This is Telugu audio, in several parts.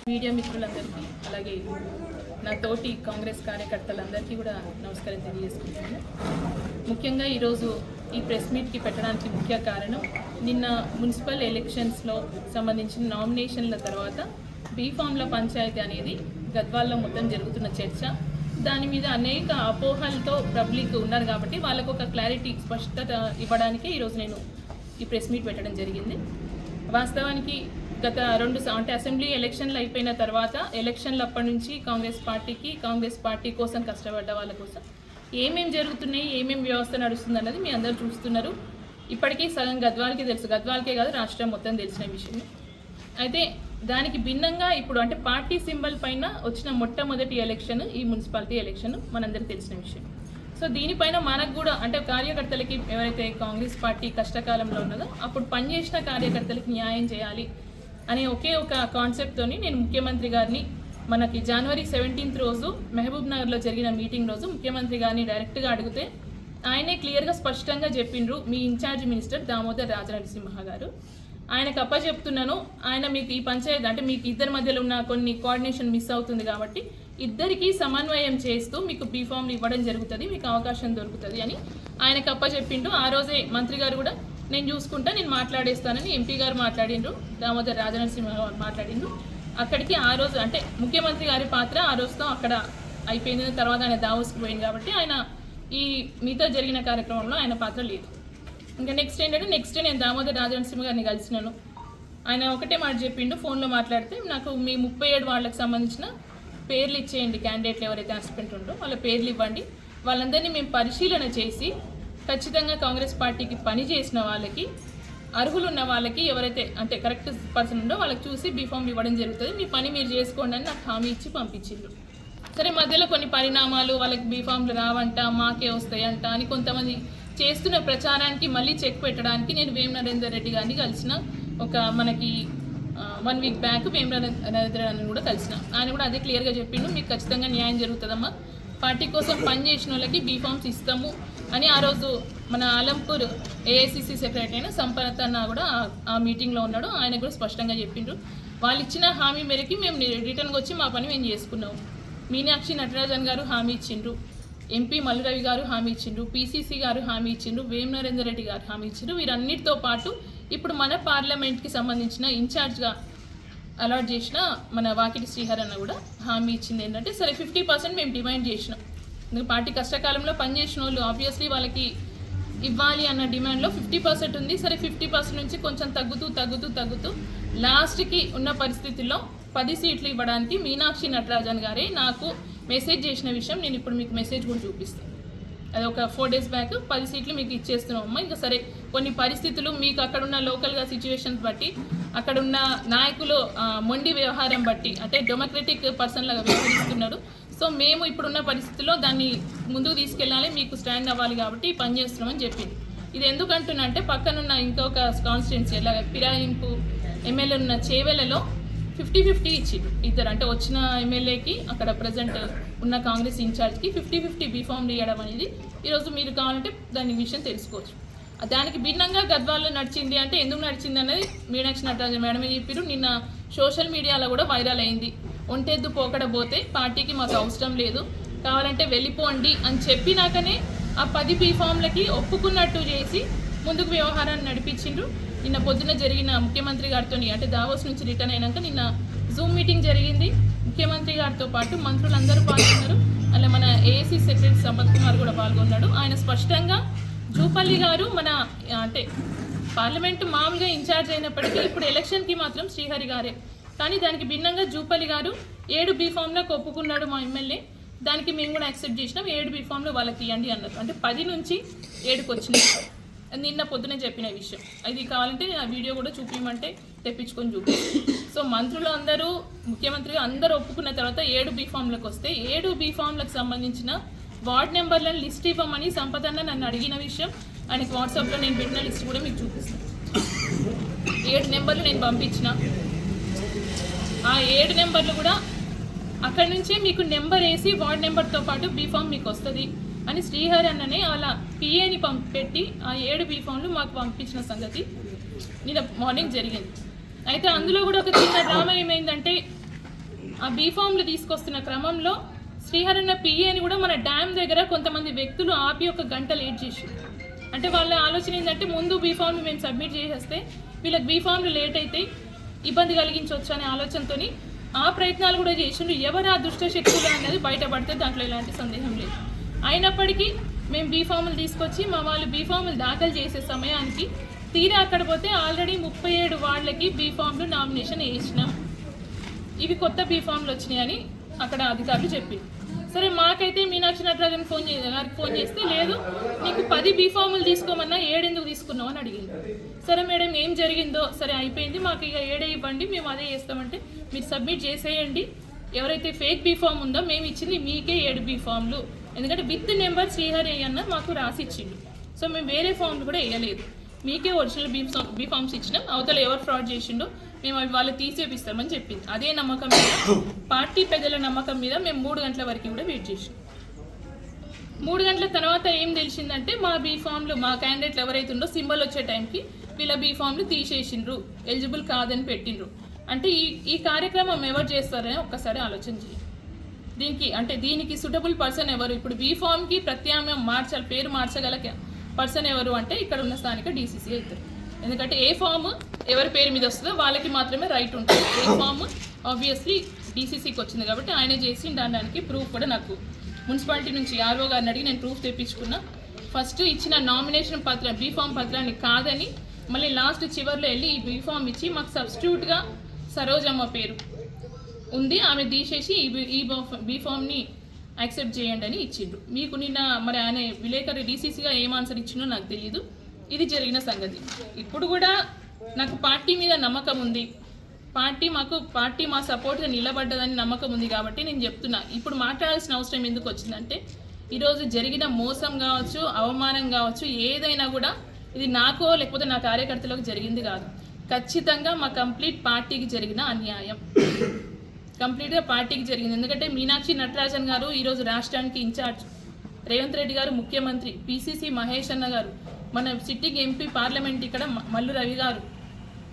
మీడియా మిత్రులందరికీ అలాగే నా తోటి కాంగ్రెస్ కార్యకర్తలందరికీ కూడా నమస్కారం తెలియజేసుకుంటున్నాను. ముఖ్యంగా ఈరోజు ఈ ప్రెస్ మీట్కి పెట్టడానికి ముఖ్య కారణం నిన్న మున్సిపల్ ఎలక్షన్స్లో సంబంధించిన నామినేషన్ల తర్వాత బీఫామ్ల పంచాయతీ అనేది గద్వాల్లో మొత్తం జరుగుతున్న చర్చ. దాని మీద అనేక అపోహలతో పబ్లిక్ ఉన్నారు కాబట్టి వాళ్ళకు ఒక క్లారిటీ స్పష్టత ఇవ్వడానికే ఈరోజు నేను ఈ ప్రెస్ మీట్ పెట్టడం జరిగింది. వాస్తవానికి గత అంటే అసెంబ్లీ ఎలక్షన్లు అయిపోయిన తర్వాత ఎలక్షన్లు అప్పటి నుంచి కాంగ్రెస్ పార్టీ కోసం కష్టపడ్డ వాళ్ళ కోసం ఏమేమి జరుగుతున్నాయి, ఏమేమి వ్యవస్థ నడుస్తుంది అన్నది మీ అందరూ చూస్తున్నారు. ఇప్పటికీ సగం గద్వాలకే తెలుసు, గద్వాలకే కాదు రాష్ట్రం మొత్తం తెలిసిన విషయం. అయితే దానికి భిన్నంగా ఇప్పుడు అంటే పార్టీ సింబల్ పైన వచ్చిన మొట్టమొదటి ఎలక్షన్ ఈ మున్సిపాలిటీ ఎలక్షన్ మనందరికీ తెలిసిన విషయం. సో దీనిపైన మనకు కూడా అంటే కార్యకర్తలకి ఎవరైతే కాంగ్రెస్ పార్టీ కష్టకాలంలో ఉన్నదో అప్పుడు పనిచేసిన కార్యకర్తలకి న్యాయం చేయాలి అనే ఒకే ఒక కాన్సెప్ట్తోని నేను ముఖ్యమంత్రి గారిని మనకి జనవరి 17 రోజు మహబూబ్ నగర్లో జరిగిన మీటింగ్ రోజు ముఖ్యమంత్రి గారిని డైరెక్ట్గా అడిగితే ఆయనే క్లియర్గా స్పష్టంగా చెప్పిండ్రు, మీ ఇన్ఛార్జ్ మినిస్టర్ దామోదర్ రాజనరసింహ గారు ఆయనకు అప్పచెప్తున్నాను, ఆయన మీకు ఈ పంచాయతీ అంటే మీకు ఇద్దరి మధ్యలో ఉన్న కొన్ని కోఆర్డినేషన్ మిస్ అవుతుంది కాబట్టి ఇద్దరికి సమన్వయం చేస్తూ మీకు బీఫామ్లు ఇవ్వడం జరుగుతుంది, మీకు అవకాశం దొరుకుతుంది అని ఆయనకు అప్పచెప్పిండు. ఆ రోజే మంత్రి గారు కూడా నేను చూసుకుంటా, నేను మాట్లాడేస్తానని ఎంపీ గారు మాట్లాడిండ్రు, దామోదర్ రాజనరసింహ మాట్లాడిండ్రు. అక్కడికి ఆ రోజు అంటే ముఖ్యమంత్రి గారి పాత్ర ఆ రోజుతో అక్కడ అయిపోయింది. తర్వాత ఆయన దావోస్కి పోయింది కాబట్టి ఆయన ఈ మీతో జరిగిన కార్యక్రమంలో ఆయన పాత్ర లేదు. ఇంకా నెక్స్ట్ నేను దామోదర్ రాజనరసింహ గారిని కలిసినాను. ఆయన ఒకటే మాట చెప్పిండు, ఫోన్లో మాట్లాడితే నాకు మీ 37 వాళ్ళకి సంబంధించిన పేర్లు ఇచ్చేయండి, క్యాండిడేట్లు ఎవరైతే ఆస్పిరెంట్ ఉంటో వాళ్ళ పేర్లు ఇవ్వండి, వాళ్ళందరినీ మేము పరిశీలన చేసి ఖచ్చితంగా కాంగ్రెస్ పార్టీకి పని చేసిన వాళ్ళకి అర్హులు ఉన్న వాళ్ళకి ఎవరైతే అంటే కరెక్ట్ పర్సన్ ఉందో వాళ్ళకి చూసి బీఫామ్లు ఇవ్వడం జరుగుతుంది, మీ పని మీరు చేసుకోండి అని నాకు హామీ ఇచ్చి పంపించిండ్రు. సరే మధ్యలో కొన్ని పరిణామాలు వాళ్ళకి బీఫామ్లు రావంట, మాకే వస్తాయంట అని కొంతమంది చేస్తున్న ప్రచారానికి మళ్ళీ చెక్ పెట్టడానికి నేను వేం నరేందర్ రెడ్డి గారిని కలిసిన. ఒక మనకి 1 వీక్ బ్యాక్ వేం నరేందర్ రెడ్డిని కూడా కలిసిన. ఆయన కూడా అదే క్లియర్గా చెప్పిండు, మీకు ఖచ్చితంగా న్యాయం జరుగుతుందమ్మా, పార్టీ కోసం పనిచేసిన వాళ్ళకి బీఫామ్స్ ఇస్తాము అని ఆ రోజు మన ఆలంపూర్ ఏఐసిసి సెక్రటరీ అయిన సంపత్ అన్న కూడా ఆ మీటింగ్లో ఉన్నాడు. ఆయన కూడా స్పష్టంగా చెప్పిండ్రు, వాళ్ళు ఇచ్చిన హామీ మేరకి మేము రిటర్న్కి వచ్చి మా పని మేము చేసుకున్నాము. మీనాక్షి నటరాజన్ గారు హామీ ఇచ్చిండ్రు, ఎంపీ మల్లురవి గారు హామీ ఇచ్చిండ్రు, పీసీసీ గారు హామీ ఇచ్చిండ్రు, వేం నరేందర్ రెడ్డి గారు హామీ ఇచ్చిండ్రు. వీరన్నిటితో పాటు ఇప్పుడు మన పార్లమెంట్కి సంబంధించిన ఇన్ఛార్జ్గా అలాట్ చేసిన మన వాకిటి శ్రీహర్ అన్న కూడా హామీ ఇచ్చింది ఏంటంటే సరే 50% మేము డిమాండ్ చేసినాం. పార్టీ కష్టకాలంలో పనిచేసిన వాళ్ళు ఆబ్వియస్లీ వాళ్ళకి ఇవ్వాలి అన్న డిమాండ్లో 50% ఉంది. సరే 50% నుంచి కొంచెం తగ్గుతూ లాస్ట్కి ఉన్న పరిస్థితుల్లో 10 సీట్లు ఇవ్వడానికి మీనాక్షి నటరాజన్ గారే నాకు మెసేజ్ చేసిన విషయం నేను ఇప్పుడు మీకు మెసేజ్ కూడా చూపిస్తాను. అది ఒక 4 days బ్యాక్ 10 సీట్లు మీకు ఇచ్చేస్తున్నాం అమ్మా. ఇంకా సరే కొన్ని పరిస్థితులు మీకు అక్కడున్న లోకల్గా సిచ్యువేషన్స్ బట్టి అక్కడున్న నాయకులు మొండి వ్యవహారం బట్టి అంటే డెమోక్రటిక్ పర్సన్ లాగా వ్యవహరిస్తున్నారు. సో మేము ఇప్పుడున్న పరిస్థితుల్లో దాన్ని ముందుకు తీసుకెళ్ళాలి, మీకు స్టాండ్ అవ్వాలి కాబట్టి పని చేస్తున్నామని చెప్పింది. ఇది ఎందుకంటున్నా అంటే పక్కనున్న ఇంకొక కాన్స్టిట్యున్సీ అలాగే ఫిరాయింపు ఎమ్మెల్యే ఉన్న చేవెలలో 50-50 ఇచ్చిండ్రు ఇద్దరు, అంటే వచ్చిన ఎమ్మెల్యేకి అక్కడ ప్రజెంట్ ఉన్న కాంగ్రెస్ ఇన్ఛార్జ్కి 50-50 బీఫామ్లు ఇవ్వడం అనేది ఈరోజు మీరు కావాలంటే దాని విషయం తెలుసుకోవచ్చు. దానికి భిన్నంగా గద్వాల్లో నడిచింది అంటే ఎందుకు నడిచింది అనేది మీనాక్షి నటరాజన్ మేడమే చెప్పారు. నిన్న సోషల్ మీడియాలో కూడా వైరల్ అయింది, ఒంటెద్దు పోకడ పోతే పార్టీకి మాకు అవసరం లేదు, కావాలంటే వెళ్ళిపోండి అని చెప్పినాకనే ఆ 10 బీఫామ్లకి ఒప్పుకున్నట్టు చేసి ముందుకు వ్యవహారాన్ని నడిపించిండ్రు. నిన్న పొద్దున జరిగిన ముఖ్యమంత్రి గారితో అంటే దావోస్ నుంచి రిటర్న్ అయినాక నిన్న జూమ్ మీటింగ్ జరిగింది. ముఖ్యమంత్రి గారితో పాటు మంత్రులందరూ పాల్గొన్నారు. అలా మన ఏఐసి సెక్రటరీ సంపత్ కుమార్ కూడా పాల్గొన్నాడు. ఆయన స్పష్టంగా జూపల్లి గారు మన అంటే పార్లమెంటు మామూలుగా ఇన్ఛార్జ్ అయినప్పటికీ ఇప్పుడు ఎలక్షన్కి మాత్రం శ్రీహరి గారే, కానీ దానికి భిన్నంగా జూపల్లి గారు 7 బీఫామ్లకు ఒప్పుకున్నాడు మా ఎమ్మెల్యే, దానికి మేము కూడా యాక్సెప్ట్ చేసినాం. 7 బీఫామ్లు వాళ్ళకి ఇవ్వండి అన్నారు. అంటే 10 నుంచి 7కి వచ్చినాయి. నిన్న పొద్దునే చెప్పిన విషయం. ఇది కావాలంటే ఆ వీడియో కూడా చూపించమంటే తెప్పించుకొని చూపిస్తాను. సో మంత్రులు అందరూ ముఖ్యమంత్రిగా అందరూ ఒప్పుకున్న తర్వాత 7 బీఫామ్లకు వస్తే 7 బీఫామ్లకు సంబంధించిన వార్డ్ నెంబర్లను లిస్ట్ ఇవ్వమని సంపదన్న నన్ను అడిగిన విషయం ఆయనకి వాట్సాప్లో నేను పెట్టిన లిస్ట్ కూడా మీకు చూపిస్తాను. 7 నెంబర్లు నేను పంపించిన. ఆ 7 నెంబర్లు కూడా అక్కడి నుంచే మీకు నెంబర్ వేసి వార్డ్ నెంబర్తో పాటు బీఫామ్ మీకు వస్తుంది అని శ్రీహరి అన్ననే వాళ్ళ పిఏని పెట్టి ఆ 7 బీఫామ్లు మాకు పంపించిన సంగతి నిన్న మార్నింగ్ జరిగింది. అయితే అందులో కూడా ఒక చిన్న డ్రామా ఏమైందంటే ఆ బీఫామ్లు తీసుకొస్తున్న క్రమంలో శ్రీహరణ పిఏని కూడా మన డ్యామ్ దగ్గర కొంతమంది వ్యక్తులు ఆపి 1 గంట లేట్ చేసి, అంటే వాళ్ళ ఆలోచన ఏంటంటే ముందు బీఫామ్లు మేము సబ్మిట్ చేసేస్తే వీళ్ళకి బీఫామ్లు లేట్ అయితే ఇబ్బంది కలిగించవచ్చు అనే ఆలోచనతో ఆ ప్రయత్నాలు కూడా చేసిండ్రు. ఎవరు ఆ దుష్ట శక్తులు అనేది బయటపడితే దాంట్లో ఎలాంటి సందేహం లేదు. అయినప్పటికీ మేము బీఫాములు తీసుకొచ్చి మా వాళ్ళు బీఫాములు దాఖలు చేసే సమయానికి తీరా అక్కడ పోతే ఆల్రెడీ 37 వాళ్ళకి బీఫామ్లు నామినేషన్ వేసినాం, ఇవి కొత్త బీఫామ్లు వచ్చినాయని అక్కడ అధికారులు చెప్పింది. సరే మాకైతే మీనాక్షి నటరాజన్ గారికి ఫోన్ చేస్తే లేదు నీకు 10 బీఫాములు తీసుకోమన్నా 7 ఎందుకు తీసుకున్నావు అని అడిగింది. సరే మేడం ఏం జరిగిందో సరే అయిపోయింది, మాకు ఇక 7 ఇవ్వండి మేము అదే చేస్తామంటే మీరు సబ్మిట్ చేసేయండి, ఎవరైతే ఫేక్ బీఫామ్ ఉందో మేము ఇచ్చింది మీకే 7 బీఫామ్లు, ఎందుకంటే విత్ నెంబర్ శ్రీహరి అన్న మాకు రాసి ఇచ్చిండు. సో మేము వేరే ఫామ్లు కూడా వేయలేదు, మీకే ఒరిజినల్ బీఫామ్స్ ఇచ్చినాం, అవతల ఎవరు ఫ్రాడ్ చేసిండో మేము అవి వాళ్ళు తీసేపిస్తామని చెప్పింది. అదే నమ్మకం మీద పార్టీ పెద్దల నమ్మకం మీద మేము 3 గంటల వరకు కూడా వెయిట్ చేసాం. 3 గంటల తర్వాత ఏం తెలిసిందంటే మా బీఫామ్లు మా క్యాండిడేట్లు ఎవరైతే ఉందో సింబల్ వచ్చే టైంకి వీళ్ళ బీఫామ్లు తీసేసిండ్రు, ఎలిజిబుల్ కాదని పెట్టిండ్రు. అంటే ఈ కార్యక్రమం ఎవరు చేస్తారని ఒక్కసారి ఆలోచన చేయండి. దీనికి సూటబుల్ పర్సన్ ఎవరు? ఇప్పుడు బీఫామ్కి ప్రత్యామ్నాయం మార్చాలి, పేరు మార్చగల పర్సన్ ఎవరు అంటే ఇక్కడ ఉన్న స్థానిక డీసీసీ అవుతారు. ఎందుకంటే ఏ ఫామ్ ఎవరి పేరు మీద వస్తుందో వాళ్ళకి మాత్రమే రైట్ ఉంటుంది. ఏ ఫామ్ ఆబ్వియస్లీ డీసీసీకి వచ్చింది కాబట్టి ఆయన చేసి దానికి ప్రూఫ్ కూడా నాకు మున్సిపాలిటీ నుంచి ఆర్ఓ గారిని అడిగి నేను ప్రూఫ్ తెప్పించుకున్నా. ఫస్ట్ ఇచ్చిన నామినేషన్ పత్రం బీఫామ్ పత్రాన్ని కాదని మళ్ళీ లాస్ట్ చివరిలో వెళ్ళి ఈ బీఫామ్ ఇచ్చి మాకు సబ్స్టిట్యూట్గా సరోజమ్మ పేరు ఉంది, ఆమె తీసేసి ఈ బీఫామ్ని యాక్సెప్ట్ చేయండి అని ఇచ్చిండ్రు. మీకు నిన్న మరి ఆయన విలేకరి డీసీసీగా ఏం ఆన్సర్ ఇచ్చిందో నాకు తెలియదు. ఇది జరిగిన సంగతి. ఇప్పుడు కూడా నాకు పార్టీ మీద నమ్మకం ఉంది, పార్టీ మా సపోర్ట్గా నిలబడ్డదని నమ్మకం ఉంది కాబట్టి నేను చెప్తున్నా. ఇప్పుడు మాట్లాడాల్సిన అవసరం ఎందుకు వచ్చిందంటే ఈరోజు జరిగిన మోసం కావచ్చు, అవమానం కావచ్చు, ఏదైనా కూడా ఇది నాకో లేకపోతే నా కార్యకర్తలకు జరిగింది కాదు, ఖచ్చితంగా మా కంప్లీట్ పార్టీకి జరిగిన అన్యాయం, కంప్లీట్గా పార్టీకి జరిగింది. ఎందుకంటే మీనాక్షి నటరాజన్ గారు ఈరోజు రాష్ట్రానికి ఇన్ఛార్జ్, రేవంత్ రెడ్డి గారు ముఖ్యమంత్రి, పిసిసి మహేష్ అన్న గారు, మన సిట్టింగ్ ఎంపీ పార్లమెంట్ ఇక్కడ మల్లు రవి గారు,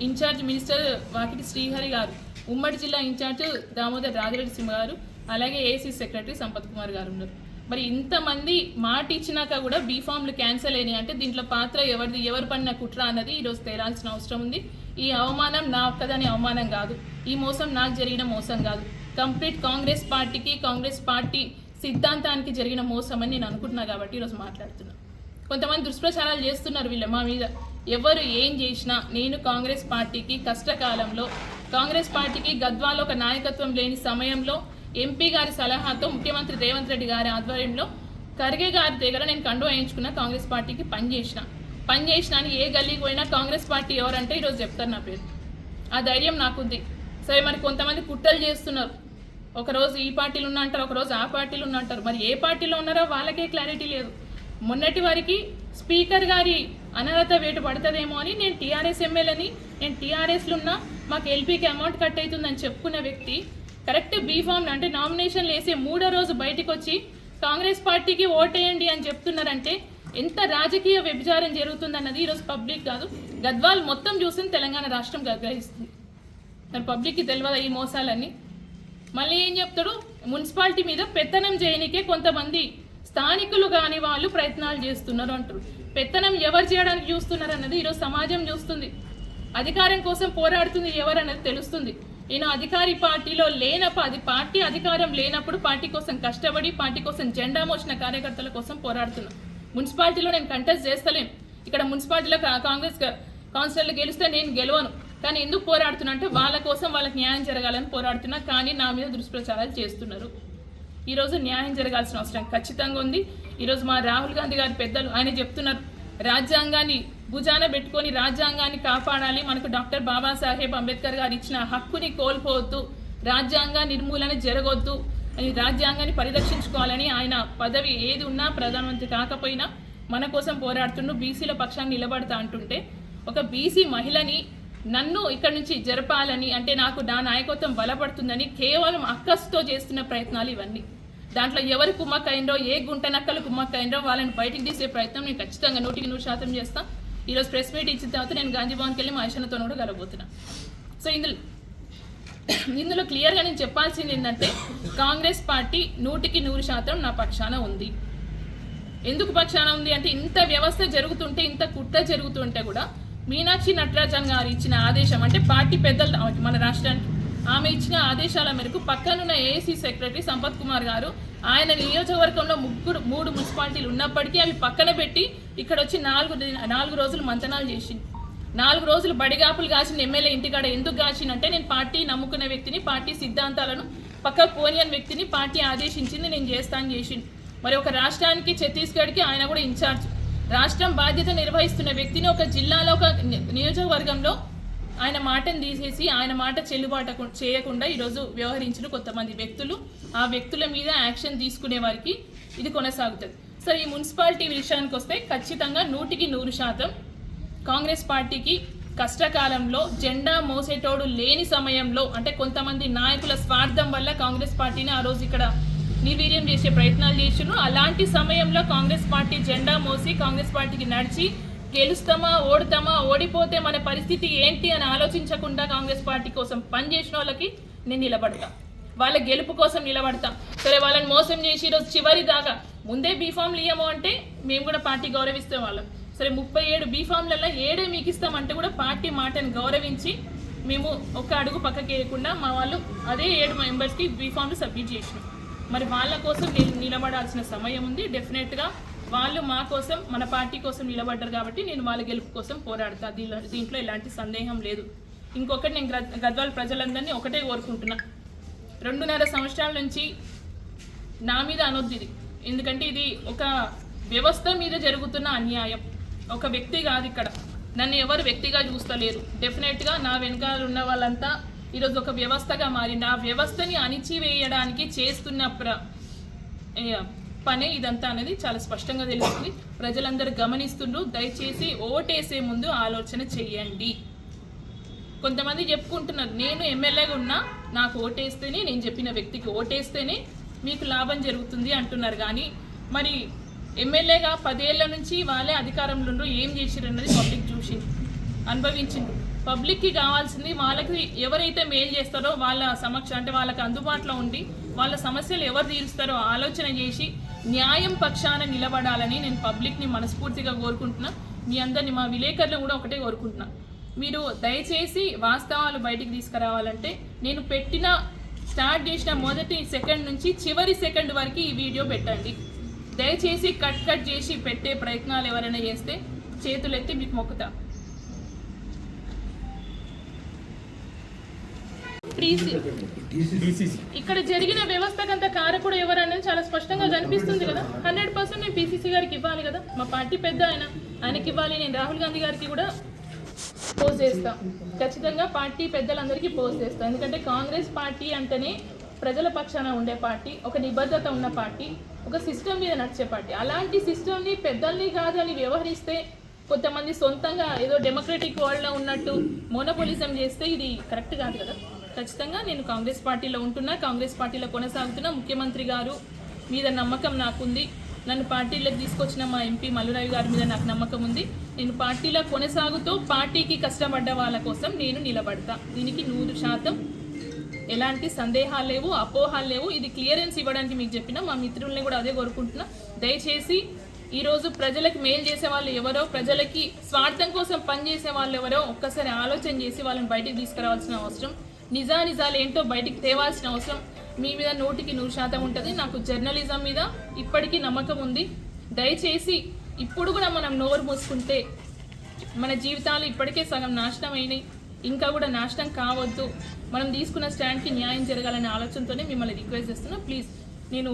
ఇన్ఛార్జ్ మినిస్టర్ వాకిటి శ్రీహరి గారు, ఉమ్మడి జిల్లా ఇన్ఛార్జ్ దామోదర్ రాజరెడ్డి సింహ గారు, అలాగే ఏసీ సెక్రటరీ సంపత్ కుమార్ గారు ఉన్నారు. మరి ఇంతమంది మాట ఇచ్చినాక కూడా బీఫామ్లు క్యాన్సిల్ అయినాయి అంటే దీంట్లో పాత్ర ఎవరిది, ఎవరు పడిన కుట్ర అన్నది ఈరోజు తేలాల్సిన అవసరం ఉంది. ఈ అవమానం నా ఒక్కదాని అవమానం కాదు, ఈ మోసం నాకు జరిగిన మోసం కాదు, కంప్లీట్ కాంగ్రెస్ పార్టీకి కాంగ్రెస్ పార్టీ సిద్ధాంతానికి జరిగిన మోసం అని నేను అనుకుంటున్నా కాబట్టి ఈరోజు మాట్లాడుతున్నా. కొంతమంది దుష్ప్రచారాలు చేస్తున్నారు వీళ్ళ మా మీద. ఎవరు ఏం చేసినా నేను కాంగ్రెస్ పార్టీకి కష్టకాలంలో, కాంగ్రెస్ పార్టీకి గద్వాలో ఒక నాయకత్వం లేని సమయంలో ఎంపీ గారి సలహాతో ముఖ్యమంత్రి రేవంత్ రెడ్డి గారి ఆధ్వర్యంలో ఖర్గే గారి దగ్గర నేను కండువా వేయించుకున్న కాంగ్రెస్ పార్టీకి పనిచేసిన అని ఏ గల్లీకి పోయినా కాంగ్రెస్ పార్టీ ఎవరంటే ఈరోజు చెప్తారు నా పేరు. ఆ ధైర్యం నాకుంది. సరే మరి కొంతమంది కుట్రలు చేస్తున్నారు, ఒకరోజు ఈ పార్టీలు ఉన్నా అంటారు, ఒకరోజు ఆ పార్టీలు ఉన్నా అంటారు. మరి ఏ పార్టీలో ఉన్నారో వాళ్ళకే క్లారిటీ లేదు. మొన్నటి వారికి స్పీకర్ గారి అనర్హత వేటు పడుతుందేమో అని నేను టీఆర్ఎస్ ఎమ్మెల్యేని, నేను టీఆర్ఎస్లో ఉన్నా మాకు ఎల్పీకి అమౌంట్ కట్ అవుతుందని చెప్పుకున్న వ్యక్తి కరెక్ట్ బీఫామ్ అంటే నామినేషన్లు వేసే 3వ రోజు బయటకు వచ్చి కాంగ్రెస్ పార్టీకి ఓటేయండి అని చెప్తున్నారంటే ఎంత రాజకీయ వ్యభిచారం జరుగుతుందన్నది ఈరోజు పబ్లిక్ కాదు, గద్వాల్ మొత్తం చూసి తెలంగాణ రాష్ట్రం గ్రహిస్తుంది. మరి పబ్లిక్కి తెలియదా ఈ మోసాలన్నీ? మళ్ళీ ఏం చెప్తాడు, మున్సిపాలిటీ మీద పెత్తనం చేయనికే కొంతమంది స్థానికులు కాని వాళ్ళు ప్రయత్నాలు చేస్తున్నారు అంటారు. పెత్తనం ఎవరు చేయడానికి చూస్తున్నారు అన్నది ఈరోజు సమాజం చూస్తుంది. అధికారం కోసం పోరాడుతుంది ఎవరు అన్నది తెలుస్తుంది. నేను అధికారి పార్టీలో లేనప్పుడు, అది పార్టీ అధికారం లేనప్పుడు పార్టీ కోసం కష్టపడి పార్టీ కోసం జెండా మోసిన కార్యకర్తల కోసం పోరాడుతున్నా. మున్సిపాలిటీలో నేను కంటెస్ట్ చేస్తలేను, ఇక్కడ మున్సిపాలిటీలో కాంగ్రెస్ కౌన్సిలర్లు గెలిస్తే నేను గెలవను, కానీ ఎందుకు పోరాడుతున్నా అంటే వాళ్ళ కోసం వాళ్ళకి న్యాయం జరగాలని పోరాడుతున్నా. కానీ నా మీద దుష్ప్రచారాలు చేస్తున్నారు. ఈరోజు న్యాయం జరగాల్సిన అవసరం ఖచ్చితంగా ఉంది. ఈరోజు మా రాహుల్ గాంధీ గారి పెద్దలు ఆయన చెప్తున్నారు, రాజ్యాంగాన్ని భుజాన పెట్టుకొని రాజ్యాంగాన్ని కాపాడాలి, మనకు డాక్టర్ బాబాసాహెబ్ అంబేద్కర్ గారు ఇచ్చిన హక్కుని కోల్పోవద్దు, రాజ్యాంగ నిర్మూలన జరగొద్దు అని, రాజ్యాంగాన్ని పరిరక్షించుకోవాలని ఆయన పదవి ఏది ఉన్నా ప్రధానమంత్రి కాకపోయినా మన కోసం పోరాడుతుంటూ బీసీల పక్షాన్ని నిలబడతా అంటుంటే ఒక బీసీ మహిళని నన్ను ఇక్కడి నుంచి జరపాలని అంటే నాకు నా నాయకత్వం బలపడుతుందని కేవలం అక్కస్తో చేస్తున్న ప్రయత్నాలు ఇవన్నీ. దాంట్లో ఎవరు కుమ్మక్కైందో, ఏ గుంట నక్కలు కుమ్మక్కైందో వాళ్ళని బయటికి తీసే ప్రయత్నం నేను ఖచ్చితంగా 100% చేస్తాను. ఈరోజు ప్రెస్ మీట్ ఇచ్చిన తర్వాత నేను గాంధీ భవన్కి వెళ్ళి మా యశనతో కూడా కలబోతున్నా. సో ఇందులో ఇందులో క్లియర్గా నేను చెప్పాల్సింది ఏంటంటే కాంగ్రెస్ పార్టీ 100% నా పక్షాన ఉంది. ఎందుకు పక్షాన ఉంది అంటే ఇంత వ్యవస్థ జరుగుతుంటే, ఇంత కుట్ర జరుగుతుంటే కూడా మీనాక్షి నటరాజన్ గారు ఇచ్చిన ఆదేశం అంటే పార్టీ పెద్దలు మన రాష్ట్రానికి ఆమె ఇచ్చిన ఆదేశాల మేరకు పక్కనున్న ఏఏసీ సెక్రటరీ సంపత్ కుమార్ గారు ఆయన నియోజకవర్గంలో 3 మున్సిపాలిటీలు ఉన్నప్పటికీ అవి పక్కన పెట్టి ఇక్కడ వచ్చి 4 రోజులు మంతనాలు చేసింది. 4 రోజులు బడిగాపులు కాసిన ఎమ్మెల్యే ఇంటికాడ ఎందుకు కాసినంటే నేను పార్టీ నమ్ముకున్న వ్యక్తిని, పార్టీ సిద్ధాంతాలను పక్కకు పోనియని వ్యక్తిని పార్టీ ఆదేశించింది, నేను చేస్తాను చేసింది. మరి ఒక రాష్ట్రానికి ఛత్తీస్గఢ్కి ఆయన కూడా ఇన్ఛార్జ్, రాష్ట్రం బాధ్యత నిర్వహిస్తున్న వ్యక్తిని ఒక జిల్లాలో ఒక నియోజకవర్గంలో ఆయన మాటను తీసేసి ఆయన మాట చెల్లుబాటు చేయకుండా ఈరోజు వ్యవహరించిన కొంతమంది వ్యక్తులు, ఆ వ్యక్తుల మీద యాక్షన్ తీసుకునే వారికి ఇది కొనసాగుతుంది. సరే, ఈ మున్సిపాలిటీ విషయానికి వస్తే ఖచ్చితంగా 100% కాంగ్రెస్ పార్టీకి కష్టకాలంలో జెండా మోసేటోడు లేని సమయంలో అంటే కొంతమంది నాయకుల స్వార్థం వల్ల కాంగ్రెస్ పార్టీని ఆ రోజు ఇక్కడ నిర్వీర్యం చేసే ప్రయత్నాలు చేసినారు. అలాంటి సమయంలో కాంగ్రెస్ పార్టీ జెండా మోసి కాంగ్రెస్ పార్టీకి నడిచి గెలుస్తామా ఓడుతామా, ఓడిపోతే మన పరిస్థితి ఏంటి అని ఆలోచించకుండా కాంగ్రెస్ పార్టీ కోసం పనిచేసిన వాళ్ళకి నేను నిలబడతా, వాళ్ళ గెలుపు కోసం నిలబడతా. సరే, వాళ్ళని మోసం చేసి ఈరోజు చివరి దాకా ముందే బీఫామ్లు ఇయ్యము అంటే మేము కూడా పార్టీ గౌరవిస్తాం వాళ్ళం. సరే, 37 బీఫామ్లలో 7 మీకు ఇస్తామంటే కూడా పార్టీ మాటను గౌరవించి మేము ఒక అడుగు పక్కకి వేయకుండా మా వాళ్ళు అదే 7 మెంబర్స్కి బీఫామ్లు సబ్మిట్ చేసినాం. మరి వాళ్ళ కోసం నిలబడాల్సిన సమయం ఉంది. డెఫినెట్గా వాళ్ళు మా కోసం, మన పార్టీ కోసం నిలబడ్డారు కాబట్టి నేను వాళ్ళ గెలుపు కోసం పోరాడతా, దీంట్లో ఎలాంటి సందేహం లేదు. ఇంకొకటి, నేను గద్వాల ప్రజలందరినీ ఒకటే కోరుకుంటున్నా, 2.5 సంవత్సరాల నుంచి నా మీద అనొద్దు ఇది, ఎందుకంటే ఇది ఒక వ్యవస్థ మీద జరుగుతున్న అన్యాయం, ఒక వ్యక్తి కాదు. ఇక్కడ నన్ను ఎవరు వ్యక్తిగా చూస్తలేరు. డెఫినెట్గా నా వెనకాల ఉన్న వాళ్ళంతా ఈరోజు ఒక వ్యవస్థగా మారింది. ఆ వ్యవస్థని అణిచివేయడానికి చేస్తున్న పనే ఇదంతా అనేది చాలా స్పష్టంగా తెలుస్తుంది. ప్రజలందరూ గమనిస్తుండ్రు. దయచేసి ఓటేసే ముందు ఆలోచన చెయ్యండి. కొంతమంది చెప్పుకుంటున్నారు, నేను ఎమ్మెల్యేగా ఉన్నా నాకు ఓటేస్తేనే, నేను చెప్పిన వ్యక్తికి ఓటేస్తేనే మీకు లాభం జరుగుతుంది అంటున్నారు. కానీ మరి ఎమ్మెల్యేగా 10 ఏళ్ల నుంచి వాళ్ళే అధికారంలో ఉండ్రు, ఏం చేసిర్రు అన్నది పబ్లిక్ చూసి అనుభవించిండ్రు. పబ్లిక్కి కావాల్సింది వాళ్ళకి ఎవరైతే మేలు చేస్తారో వాళ్ళ సమక్షం అంటే వాళ్ళకి అందుబాటులో ఉండి వాళ్ళ సమస్యలు ఎవరు తీరుస్తారో ఆలోచన చేసి న్యాయం పక్షాన నిలబడాలని నేను పబ్లిక్ని మనస్ఫూర్తిగా కోరుకుంటున్నా. మీ అందరినీ, మా విలేకరులను కూడా ఒకటే కోరుకుంటున్నా, మీరు దయచేసి వాస్తవాలు బయటికి తీసుకురావాలంటే నేను స్టార్ట్ చేసిన మొదటి సెకండ్ నుంచి చివరి సెకండ్ వరకు ఈ వీడియో పెట్టండి. దయచేసి కట్ చేసి పెట్టే ప్రయత్నాలు ఎవరైనా చేస్తే చేతులెత్తి మీకు మొక్కుతా. ఇక్కడ జరిగిన వ్యవస్థకంత కారకుడు ఎవరనేది చాలా స్పష్టంగా కనిపిస్తుంది కదా. 100% నేను పీసీసీ గారికి ఇవ్వాలి కదా, మా పార్టీ పెద్ద ఆయనకి ఇవ్వాలి. నేను రాహుల్ గాంధీ గారికి కూడా పోస్ట్ చేస్తా, ఖచ్చితంగా పార్టీ పెద్దలందరికీ పోస్ట్ చేస్తా. ఎందుకంటే కాంగ్రెస్ పార్టీ అంటేనే ప్రజల పక్షాన ఉండే పార్టీ, ఒక నిబద్ధత ఉన్న పార్టీ, ఒక సిస్టమ్ మీద నడిచే పార్టీ. అలాంటి సిస్టమ్ని పెద్దల్ని కాదు అని వ్యవహరిస్తే కొంతమంది సొంతంగా ఏదో డెమోక్రటిక్ వరల్డ్లో ఉన్నట్టు మోనోపోలిజం చేస్తే ఇది కరెక్ట్ కాదు కదా. ఖచ్చితంగా నేను కాంగ్రెస్ పార్టీలో ఉంటున్నా, కాంగ్రెస్ పార్టీలో కొనసాగుతున్నా. ముఖ్యమంత్రి గారు మీద నమ్మకం నాకుంది. నన్ను పార్టీలోకి తీసుకొచ్చిన మా ఎంపీ మల్లురావి గారి మీద నాకు నమ్మకం ఉంది. నేను పార్టీలో కొనసాగుతూ పార్టీకి కష్టపడ్డ వాళ్ళ కోసం నేను నిలబడతా. దీనికి 100% ఎలాంటి సందేహాలు లేవు, అపోహాలు లేవు. ఇది క్లియరెన్స్ ఇవ్వడానికి మీకు చెప్పిన మా మిత్రుల్ని కూడా అదే కోరుకుంటున్నా. దయచేసి ఈరోజు ప్రజలకు మేలు చేసే వాళ్ళు ఎవరో, ప్రజలకి స్వార్థం కోసం పనిచేసే వాళ్ళు ఎవరో ఒక్కసారి ఆలోచన చేసి వాళ్ళని బయటికి తీసుకురావాల్సిన అవసరం, నిజాలు ఏంటో బయటికి తేవాల్సిన అవసరం మీ మీద 100% ఉంటుంది. నాకు జర్నలిజం మీద ఇప్పటికీ నమ్మకం ఉంది. దయచేసి ఇప్పుడు కూడా మనం నోరు మూసుకుంటే మన జీవితాలు ఇప్పటికే సగం నాశనం అయినాయి, ఇంకా కూడా నాశనం కావద్దు. మనం తీసుకున్న స్టాండ్కి న్యాయం జరగాలనే ఆలోచనతోనే మిమ్మల్ని రిక్వెస్ట్ చేస్తున్నా. ప్లీజ్, నేను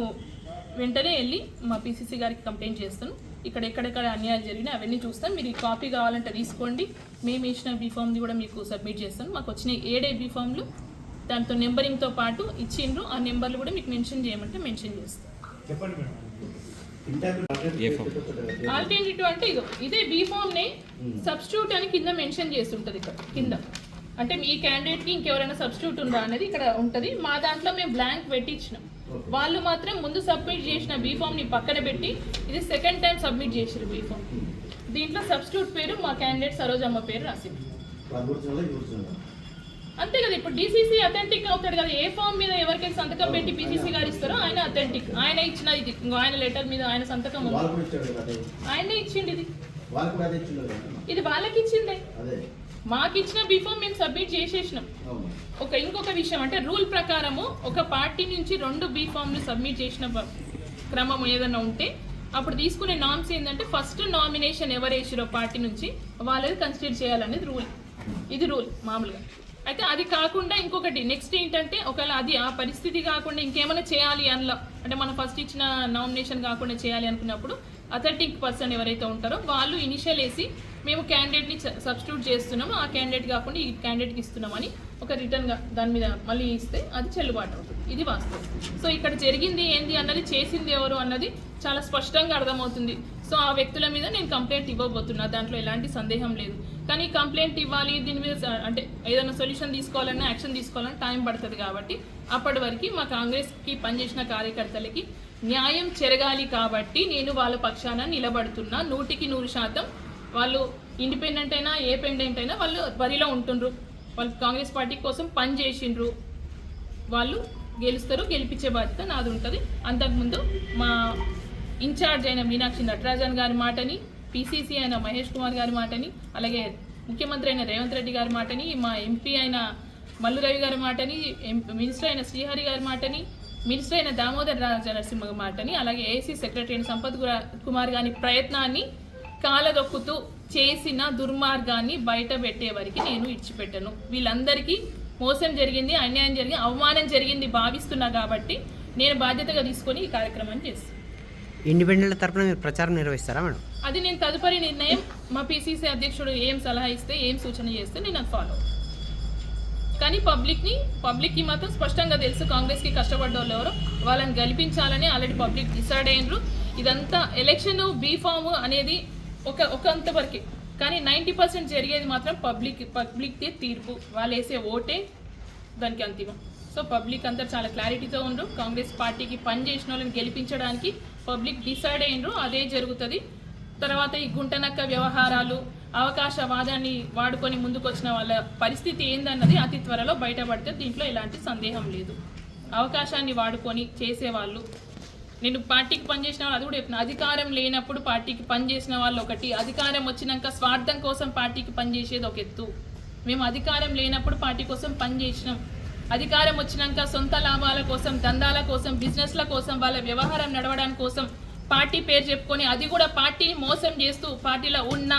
వెంటనే వెళ్ళి మా పీసీసీ గారికి కంప్లైంట్ చేస్తాను. ఎక్కడెక్కడ అన్యాయాలు జరిగినాయి అవన్నీ చూస్తాను. మీరు ఈ కాపీ కావాలంటే తీసుకోండి. మేము ఇచ్చిన బీఫామ్ని కూడా మీకు సబ్మిట్ చేస్తాను. మాకు వచ్చిన 7 బీఫామ్లు దాంతో నెంబరింగ్తో పాటు ఇచ్చిండ్రు. ఆ నెంబర్లు కూడా మీకు మెన్షన్ చేయమంటే మెన్షన్ చేస్తాను. ఆల్టర్నేటివ్ అంటే ఇదే బీఫామ్ని సబ్స్టిట్యూట్ అని కింద మెన్షన్ చేస్తుంటుంది. ఇక్కడ కింద అంటే మీ క్యాండిడేట్కి ఇంకెవరైనా సబ్స్టిట్యూట్ ఉందా అనేది ఇక్కడ ఉంటుంది. మా దాంట్లో మేము బ్లాంక్ పెట్టించినాం. వాళ్ళు మాత్రం ముందు సబ్మిట్ చేసిన బీఫామ్ని పక్కన పెట్టి ఇది సెకండ్ టైం సబ్మిట్ చేసారు బీఫామ్. దీంట్లో సబ్స్టిట్యూట్ పేరు మా క్యాండిడేట్ సరోజమ్మ పేరు రాసింది. అంతే కదా. ఇప్పుడు డీసీసీ అథెంటిక్ అవుతాడు కదా. ఏ ఫామ్ మీద ఎవరికైతే సంతకం పెట్టి పీసీసీ గారు ఇస్తారో ఆయన అథెంటిక్. ఆయన ఇచ్చిన ఇది ఆయన లెటర్ మీద ఆయన సంతకం ఆయనే ఇచ్చింది. ఇది వాళ్ళకి ఇచ్చిందే. మాకు ఇచ్చిన బీఫామ్ మేము సబ్మిట్ చేసేసినాం. ఇంకొక విషయం అంటే రూల్ ప్రకారము ఒక పార్టీ నుంచి 2 బీఫామ్లు సబ్మిట్ చేసిన క్రమం ఏదైనా ఉంటే అప్పుడు తీసుకునే నామ్స్ ఏంటంటే ఫస్ట్ నామినేషన్ ఎవరు వేసిరో పార్టీ నుంచి వాళ్ళది కన్సిడర్ చేయాలనేది రూల్. ఇది రూల్ మామూలుగా. అయితే అది కాకుండా ఇంకొకటి నెక్స్ట్ ఏంటంటే ఒకవేళ అది ఆ పరిస్థితి కాకుండా ఇంకేమైనా చేయాలి అందులో అంటే మనం ఫస్ట్ ఇచ్చిన నామినేషన్ కాకుండా చేయాలి అనుకున్నప్పుడు అథెంటిక్ పర్సన్ ఎవరైతే ఉంటారో వాళ్ళు ఇనిషియల్ వేసి మేము క్యాండిడేట్ని సబ్స్టిట్యూట్ చేస్తున్నాము, ఆ క్యాండిడేట్ కాకుండా ఈ క్యాండిడేట్కి ఇస్తున్నామని ఒక రిటర్న్గా దాని మీద మళ్ళీ ఇస్తే అది చెల్లుబాటు అవుతుంది. ఇది వాస్తవం. సో ఇక్కడ జరిగింది ఏంది అన్నది, చేసింది ఎవరు అన్నది చాలా స్పష్టంగా అర్థమవుతుంది. సో ఆ వ్యక్తుల మీద నేను కంప్లైంట్ ఇవ్వబోతున్నా, దాంట్లో ఎలాంటి సందేహం లేదు. కానీ కంప్లైంట్ ఇవ్వాలి, దీని మీద అంటే ఏదైనా సొల్యూషన్ తీసుకోవాలన్నా యాక్షన్ తీసుకోవాలన్నా టైం పడుతుంది. కాబట్టి అప్పటి వరకు మా కాంగ్రెస్కి పనిచేసిన కార్యకర్తలకి న్యాయం జరగాలి. కాబట్టి నేను వాళ్ళ పక్షాన నిలబడుతున్నా. 100% వాళ్ళు ఇండిపెండెంట్ అయినా ఏ పెండెంట్ అయినా వాళ్ళు బరిలో ఉంటుండ్రు. వాళ్ళు కాంగ్రెస్ పార్టీ కోసం పని చేసిండ్రు. వాళ్ళు గెలుస్తారు, గెలిపించే బాధ్యత నాది ఉంటుంది. అంతకుముందు మా ఇన్ఛార్జ్ అయిన మీనాక్షి నటరాజన్ గారి మాటని, పీసీసీ అయిన మహేష్ కుమార్ గారి మాటని, అలాగే ముఖ్యమంత్రి అయిన రేవంత్ రెడ్డి గారి మాటని, మా ఎంపీ అయిన మల్లురవి గారి మాటని, మినిస్టర్ అయిన శ్రీహరి గారి మాటని, మినిస్టర్ అయిన దామోదర్ రాజనరసింహ మాటని, అలాగే ఏసీ సెక్రటరీ అయిన సంపత్ కుమార్ గారి ప్రయత్నాన్ని కాలదొక్కుతూ చేసిన దుర్మార్గాన్ని బయట పెట్టే వరకు నేను ఇచ్చిపెట్టను. వీళ్ళందరికీ మోసం జరిగింది, అన్యాయం జరిగింది, అవమానం జరిగింది భావిస్తున్నా. కాబట్టి నేను బాధ్యతగా తీసుకొని ఈ కార్యక్రమాన్ని చేస్తాను. ఇండిపెండెంట్ తరపున మీరు ప్రచారం నిర్వహిస్తారా మేడం? అది నేను తదుపరి నిర్ణయం మా పీసీసీ అధ్యక్షుడు ఏం సలహా ఇస్తే, ఏం సూచన చేస్తే నేను అది ఫాలో. కానీ పబ్లిక్కి మాత్రం స్పష్టంగా తెలుసు కాంగ్రెస్కి కష్టపడ్డ వాళ్ళు ఎవరో, వాళ్ళని గెలిపించాలని ఆల్రెడీ పబ్లిక్ డిసైడ్ అయినరు. ఇదంతా ఎలక్షన్ బీఫామ్ అనేది ఒకంత వరకే. కానీ 90% జరిగేది మాత్రం పబ్లిక్దే తీర్పు. వాళ్ళు వేసే ఓటే దానికి అంతిమం. సో పబ్లిక్ అంతా చాలా క్లారిటీతో ఉండరు. కాంగ్రెస్ పార్టీకి పని చేసిన వాళ్ళని గెలిపించడానికి పబ్లిక్ డిసైడ్ అయినరు. అదే జరుగుతుంది. తర్వాత ఈ గుంటనక్క వ్యవహారాలు, అవకాశవాదాన్ని వాడుకొని ముందుకొచ్చిన వాళ్ళ పరిస్థితి ఏందన్నది అతి త్వరలో బయటపడితే దీంట్లో ఎలాంటి సందేహం లేదు. అవకాశాన్ని వాడుకొని చేసేవాళ్ళు, నేను పార్టీకి పనిచేసిన వాళ్ళు అది కూడా చెప్పిన, అధికారం లేనప్పుడు పార్టీకి పనిచేసిన వాళ్ళు ఒకటి, అధికారం వచ్చినాక స్వార్థం కోసం పార్టీకి పనిచేసేది ఒక ఎత్తు. మేము అధికారం లేనప్పుడు పార్టీ కోసం పనిచేసినాం. అధికారం వచ్చినాక సొంత లాభాల కోసం, దందాల కోసం, బిజినెస్ల కోసం, వాళ్ళ వ్యవహారం నడవడానికి కోసం పార్టీ పేరు చెప్పుకొని అది కూడా పార్టీని మోసం చేస్తూ, పార్టీలో ఉన్నా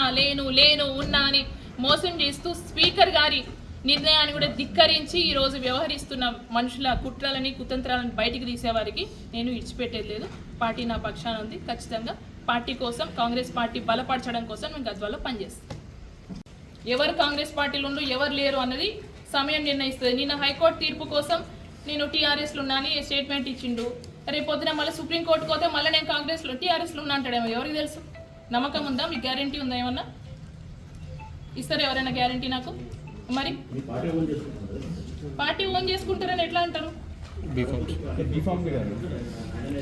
ఉన్నా అని మోసం చేస్తూ స్పీకర్ గారి నిర్ణయాన్ని కూడా ధిక్కరించి ఈరోజు వ్యవహరిస్తున్న మనుషుల కుట్రలని, కుతంత్రాలను బయటికి తీసేవారికి నేను ఇచ్చిపెట్టేది లేదు. పార్టీ నా పక్షాన ఉంది. ఖచ్చితంగా పార్టీ కోసం, కాంగ్రెస్ పార్టీ బలపరచడం కోసం మేము గద్వాల్లో పనిచేస్తాం. ఎవరు కాంగ్రెస్ పార్టీలో ఉండు, ఎవరు లేరు అన్నది సమయం నిర్ణయిస్తుంది. నిన్న హైకోర్టు తీర్పు కోసం నేను టీఆర్ఎస్లో ఉన్నాను స్టేట్మెంట్ ఇచ్చిండు. రేపు పొద్దున మళ్ళీ సుప్రీంకోర్టుకు పోతే మళ్ళీ నేను కాంగ్రెస్లో టీఆర్ఎస్లో ఉన్నా అంటాడేమో. ఎవరికి తెలుసు? నమ్మకం ఉందా? మీకు గ్యారంటీ ఉందా? ఏమన్నా ఇస్తారా ఎవరైనా గ్యారంటీ నాకు? మరి పార్టీ ఓన్ చేసుకుంటారని ఎట్లా అంటారు?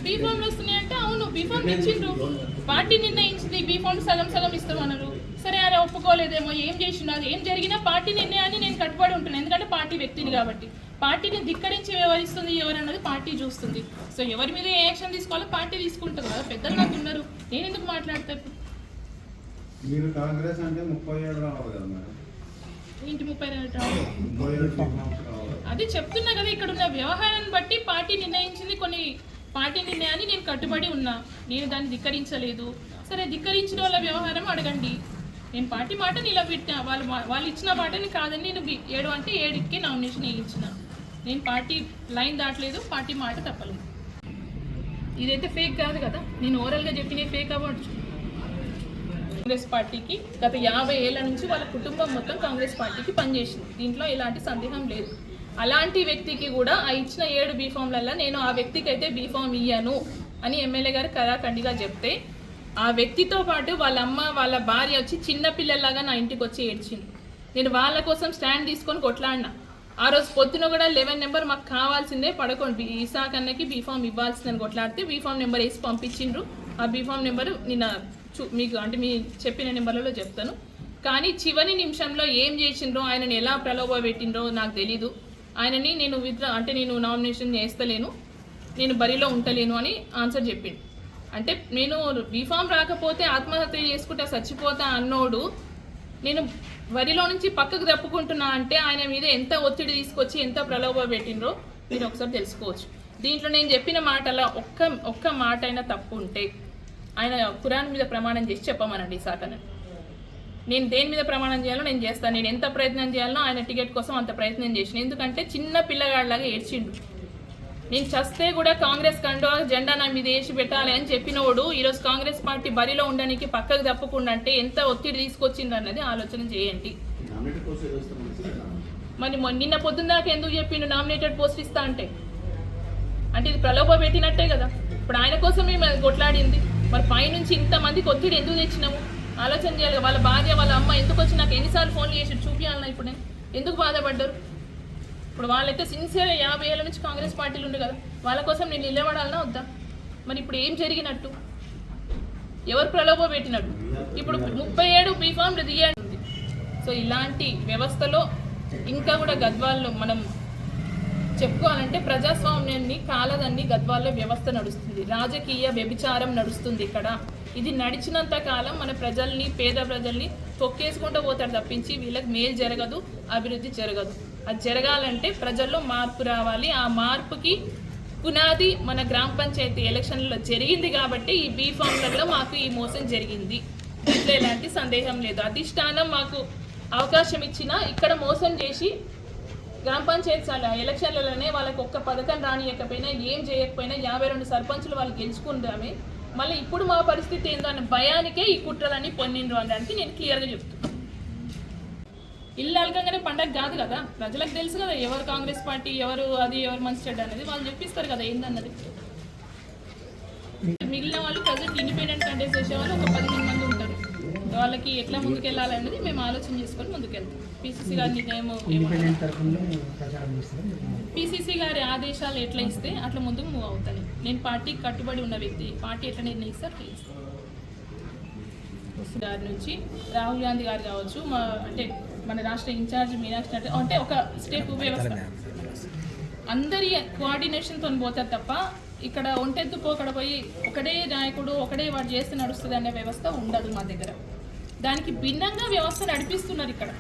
బీఫామ్లు వస్తున్నాయంటే అవును, బీఫామ్ ఇచ్చిండ్రు, పార్టీ నిర్ణయించింది. బీఫామ్ సగం ఇస్తామన్నారు. సరే ఆయన ఒప్పుకోలేదేమో, ఏం చేసినా అది ఏం జరిగినా పార్టీ నిర్ణయాన్ని నేను కట్టుబడి ఉంటున్నాను. ఎందుకంటే పార్టీ వ్యక్తిని కాబట్టి. పార్టీని ధిక్కరించి వ్యవహరిస్తుంది ఎవరన్నది పార్టీ చూస్తుంది. సో ఎవరి మీద ఏ యాక్షన్ తీసుకోవాలో పార్టీ తీసుకుంటుంది కదా. పెద్దలు నాకు ఉన్నారు, నేను ఎందుకు మాట్లాడతాను? మీరు కాంగ్రెస్ అంటే 37 రావాలి కదా మేడం. ఇంటి 37 అది చెప్తున్నా కదా. ఇక్కడ ఉన్న వ్యవహారాన్ని బట్టి పార్టీ నిర్ణయించింది. కొన్ని పార్టీ నిర్ణయాన్ని నేను కట్టుబడి ఉన్నా. నేను దాన్ని ధిక్కరించలేదు. సరే, ధిక్కరించిన వాళ్ళ వ్యవహారం అడగండి. నేను పార్టీ మాట నిలబెట్టిన, వాళ్ళు ఇచ్చిన మాటని కాదని నేను 7 అంటే 7కి నామినేషన్ వేయించిన. నేను పార్టీ లైన్ దాటలేదు, పార్టీ మాట తప్పలేదు. ఇదైతే ఫేక్ కాదు కదా. నేను ఓవరాల్గా చెప్పిన ఫేక్ అవ్వచ్చు. కాంగ్రెస్ పార్టీకి గత 50 ఏళ్ల నుంచి వాళ్ళ కుటుంబం మొత్తం కాంగ్రెస్ పార్టీకి పనిచేసింది. దీంట్లో ఎలాంటి సందేహం లేదు. అలాంటి వ్యక్తికి కూడా ఆ ఇచ్చిన 7 బీఫామ్లలో నేను ఆ వ్యక్తికి అయితే బీఫామ్ ఇయ్యను అని ఎమ్మెల్యే గారు కరాఖండిగా చెప్తే, ఆ వ్యక్తితో పాటు వాళ్ళ అమ్మ, వాళ్ళ భార్య వచ్చి చిన్న పిల్లల్లాగా నా ఇంటికి వచ్చి ఏడ్చింది. నేను వాళ్ళ కోసం స్టాండ్ తీసుకొని కొట్లాడినా. ఆ రోజు పొద్దున కూడా 11 నెంబర్ మాకు కావాల్సిందే, పడుకోండి ఈసాక్ అన్నకి బీఫామ్ ఇవ్వాల్సిందని కొట్లాడితే బీఫామ్ నెంబర్ వేసి పంపించిండ్రు. ఆ బీఫామ్ నెంబరు నిన్న మీకు అంటే మీ చెప్పిన నెంబర్లలో చెప్తాను. కానీ చివరి నిమిషంలో ఏం చేసిండ్రో, ఆయనని ఎలా ప్రలోభ పెట్టిండ్రో నాకు తెలీదు. ఆయనని నేను నేను నామినేషన్ చేస్తలేను, నేను బరిలో ఉంటలేను అని ఆన్సర్ చెప్పిండు. అంటే నేను బీఫామ్ రాకపోతే ఆత్మహత్య చేసుకుంటా చచ్చిపోతా అన్నోడు నేను వరిలో నుంచి పక్కకు తప్పుకుంటున్నా అంటే ఆయన మీద ఎంత ఒత్తిడి తీసుకొచ్చి ఎంత ప్రలోభ పెట్టిండ్రో మీరు ఒకసారి తెలుసుకోవచ్చు. దీంట్లో నేను చెప్పిన మాటలో ఒక్క మాట అయినా తప్పు ఉంటే ఆయన ఖురాన్ మీద ప్రమాణం చేసి చెప్పమనండి సాకన. నేను దేని మీద ప్రమాణం చేయాలో నేను చేస్తాను. నేను ఎంత ప్రయత్నం చేయాలో ఆయన టికెట్ కోసం అంత ప్రయత్నం చేసిన. ఎందుకంటే చిన్న పిల్లగాడిలాగా ఏడ్చిండు. నేను చస్తే కూడా కాంగ్రెస్ కండువా జెండా నా మీద వేసి పెట్టాలి అని చెప్పినోడు ఈరోజు కాంగ్రెస్ పార్టీ బరిలో ఉండడానికి పక్కకు తప్పకుండా అంటే ఎంత ఒత్తిడి తీసుకొచ్చింది అన్నది ఆలోచన చేయండి. మరి నిన్న పొద్దున్న దాకా ఎందుకు చెప్పిండు నామినేటెడ్ పోస్ట్ ఇస్తా అంటే ఇది ప్రలోభ పెట్టినట్టే కదా. ఇప్పుడు ఆయన కోసమే కొట్లాడింది. మరి పైనుంచి ఇంతమందికి ఒత్తిడి ఎందుకు తెచ్చినాము ఆలోచన చేయాలి. వాళ్ళ భార్య వాళ్ళ అమ్మ ఎందుకు వచ్చి నాకు ఎన్నిసార్లు ఫోన్లు చేసి చూపించాలన్నా ఇప్పుడు నేను ఎందుకు బాధపడ్డారు. ఇప్పుడు వాళ్ళైతే సిన్సియర్గా 50 ఏళ్ళ నుంచి కాంగ్రెస్ పార్టీలు ఉండే కదా, వాళ్ళ కోసం నేను నిలబడాలన్నా వద్దా? మరి ఇప్పుడు ఏం జరిగినట్టు, ఎవరు ప్రలోభ పెట్టినట్టు? ఇప్పుడు 37 బీఫామ్లు తీయండి. సో ఇలాంటి వ్యవస్థలో ఇంకా కూడా గద్వాల్లో మనం చెప్పుకోవాలంటే ప్రజాస్వామ్యాన్ని కాలదన్ని గద్వాల్లో వ్యవస్థ నడుస్తుంది. రాజకీయ వ్యభిచారం నడుస్తుంది ఇక్కడ. ఇది నడిచినంత కాలం మన ప్రజల్ని, పేద ప్రజల్ని తొక్కేసుకుంటూ పోతారు తప్పించి వీళ్ళకి మేలు జరగదు, అభివృద్ధి జరగదు. అది జరగాలంటే ప్రజల్లో మార్పు రావాలి. ఆ మార్పుకి పునాది మన గ్రామ పంచాయతీ ఎలక్షన్లలో జరిగింది కాబట్టి ఈ బీఫామ్లలో మాకు ఈ మోసం జరిగింది, దీంట్లో ఎలాంటి సందేహం లేదు. అధిష్టానం మాకు అవకాశం ఇచ్చినా ఇక్కడ మోసం చేసి గ్రామ పంచాయతీ ఎలక్షన్లలోనే వాళ్ళకి ఒక్క పథకం రానియకపోయినా ఏం చేయకపోయినా 52 సర్పంచులు వాళ్ళు గెలుచుకుందామే. మళ్ళీ ఇప్పుడు మా పరిస్థితి ఏందన్న భయానికే ఈ కుట్రలన్నీ పొందిండ్రు అనడానికి నేను క్లియర్గా చెప్తున్నాను. ఇల్లు అలకంగానే పండగ కాదు కదా, ప్రజలకు తెలుసు కదా ఎవరు కాంగ్రెస్ పార్టీ, ఎవరు మంచి చెడ్డ అనేది వాళ్ళు చెప్పిస్తారు కదా ఏందన్నది. మిగిలిన వాళ్ళు ప్రజెంట్ ఇండిపెండెంట్ కంటెస్ట్ చేసే వాళ్ళు ఒక 15 మంది ఉంటారు. వాళ్ళకి ఎట్లా ముందుకెళ్ళాలనేది మేము ఆలోచన చేసుకొని ముందుకెళ్తాం. పీసీసీ గారి నిర్ణయం, పీసీసీ గారి ఆదేశాలు ఎట్లా ఇస్తే అట్లా ముందుకు మూవ్ అవుతాను. నేను పార్టీకి కట్టుబడి ఉన్న వ్యక్తి, పార్టీ ఎట్లా నిర్ణయిస్తే అట్లా ఇస్తాను. గారి నుంచి రాహుల్ గాంధీ గారు కావచ్చు, మన రాష్ట్ర ఇన్ఛార్జ్ మీనాక్షి అంటే ఒక స్టెప్ వ్యవస్థ అందరి కోఆర్డినేషన్తో పోతారు తప్ప ఇక్కడ ఒంటెత్తు పోకడ పోయి ఒకటే నాయకుడు ఒకటే వాడు చేస్తే నడుస్తుంది అనే వ్యవస్థ ఉండదు మా దగ్గర. దానికి భిన్నంగా వ్యవస్థ నడిపిస్తున్నారు ఇక్కడ.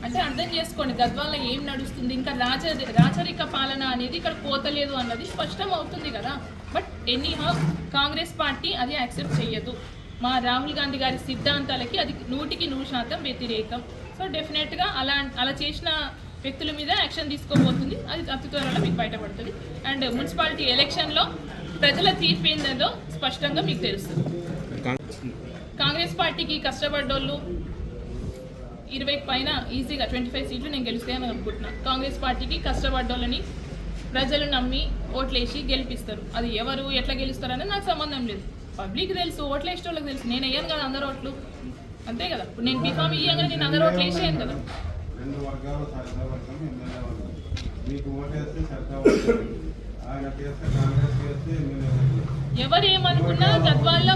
అంటే అర్థం చేసుకోండి గద్వాల్లో ఏం నడుస్తుంది. ఇంకా రాచరిక పాలన అనేది ఇక్కడ పోతలేదు అన్నది స్పష్టం అవుతుంది కదా. బట్ ఎనీహౌ కాంగ్రెస్ పార్టీ అది యాక్సెప్ట్ చేయదు. మా రాహుల్ గాంధీ గారి సిద్ధాంతాలకి అది 100% వ్యతిరేకం. సో డెఫినెట్గా అలా చేసిన వ్యక్తుల మీద యాక్షన్ తీసుకోబోతుంది. అది అతి త్వరలో మీకు బయటపడుతుంది. అండ్ మున్సిపాలిటీ ఎలక్షన్లో ప్రజల తీర్పు ఏందో స్పష్టంగా మీకు తెలుస్తుంది. కాంగ్రెస్ పార్టీకి కష్టపడ్డోళ్ళు 20 పైన ఈజీగా 25 సీట్లు నేను గెలుస్తాయని అనుకుంటున్నాను. కాంగ్రెస్ పార్టీకి కష్టపడ్డోళ్ళని ప్రజలు నమ్మి ఓట్లేసి గెలిపిస్తారు. అది ఎవరు ఎట్లా గెలుస్తారనేది నాకు సంబంధం లేదు. పబ్లిక్ తెలుసు, ఓట్లు వేసే వాళ్ళకి తెలుసు. నేను వేయను కదా అందరు ఓట్లు, అంతే కదా. ఇప్పుడు నేను బీఫామ్ ఇయ్యంగానే నేను అందరు ఓట్లు వేసేయను కదా. 2 వర్గాలు సరిగ్గా వర్గం ఎమ్మెల్యే వర్గం మీకు ఓటేస్తే సరిగ్గా వర్గం ఆయన చేస్తే కాంగ్రెస్ చేస్తే ఎవరు ఏమనుకున్నా గద్వాల్లో